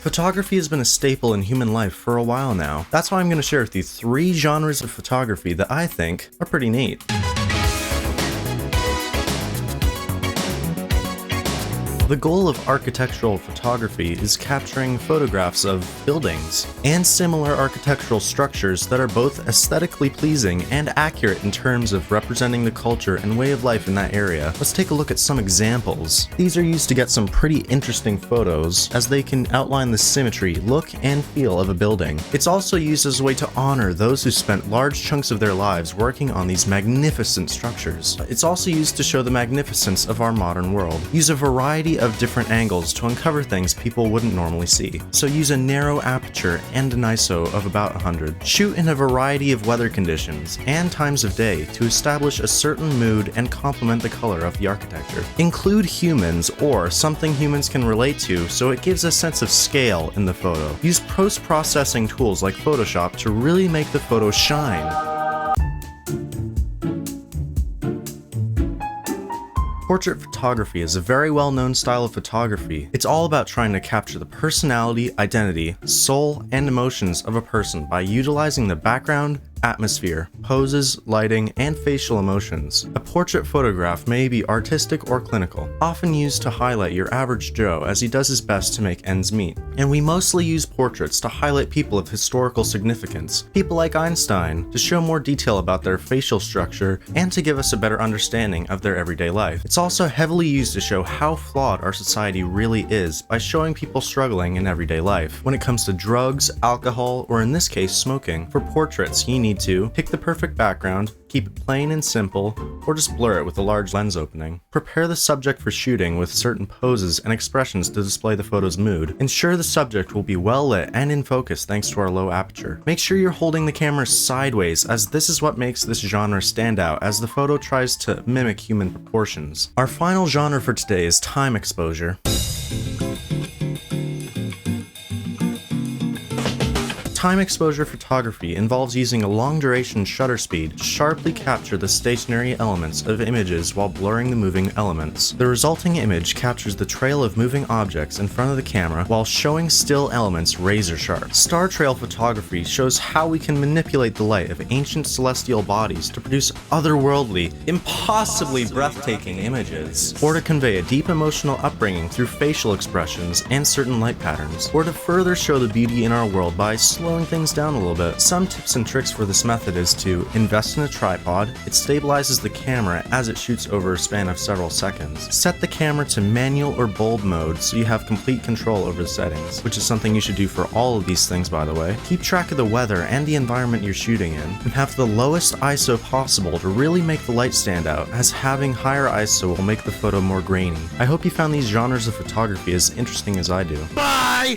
Photography has been a staple in human life for a while now. That's why I'm going to share with you 3 genres of photography that I think are pretty neat. The goal of architectural photography is capturing photographs of buildings and similar architectural structures that are both aesthetically pleasing and accurate in terms of representing the culture and way of life in that area. Let's take a look at some examples. These are used to get some pretty interesting photos, as they can outline the symmetry, look, and feel of a building. It's also used as a way to honor those who spent large chunks of their lives working on these magnificent structures. It's also used to show the magnificence of our modern world. Use a variety of different angles to uncover things people wouldn't normally see. So use a narrow aperture and an ISO of about 100. Shoot in a variety of weather conditions and times of day to establish a certain mood and complement the color of the architecture. Include humans or something humans can relate to so it gives a sense of scale in the photo. Use post-processing tools like Photoshop to really make the photo shine. Portrait photography is a very well-known style of photography. It's all about trying to capture the personality, identity, soul, and emotions of a person by utilizing the background, atmosphere, poses, lighting, and facial emotions. A portrait photograph may be artistic or clinical, often used to highlight your average Joe as he does his best to make ends meet. And we mostly use portraits to highlight people of historical significance, people like Einstein, to show more detail about their facial structure and to give us a better understanding of their everyday life. It's also heavily used to show how flawed our society really is by showing people struggling in everyday life. When it comes to drugs, alcohol, or in this case smoking, for portraits you need to pick the perfect background, keep it plain and simple, or just blur it with a large lens opening. Prepare the subject for shooting with certain poses and expressions to display the photo's mood. Ensure the subject will be well lit and in focus thanks to our low aperture. Make sure you're holding the camera sideways, as this is what makes this genre stand out as the photo tries to mimic human proportions. Our final genre for today is time exposure. Time exposure photography involves using a long-duration shutter speed to sharply capture the stationary elements of images while blurring the moving elements. The resulting image captures the trail of moving objects in front of the camera while showing still elements razor sharp. Star trail photography shows how we can manipulate the light of ancient celestial bodies to produce otherworldly, impossibly breathtaking images, or to convey a deep emotional upbringing through facial expressions and certain light patterns, or to further show the beauty in our world by slowing things down a little bit. Some tips and tricks for this method is to invest in a tripod. It stabilizes the camera as it shoots over a span of several seconds. Set the camera to manual or bulb mode so you have complete control over the settings, which is something you should do for all of these things, by the way. Keep track of the weather and the environment you're shooting in, and have the lowest ISO possible to really make the light stand out, as having higher ISO will make the photo more grainy. I hope you found these genres of photography as interesting as I do. Bye!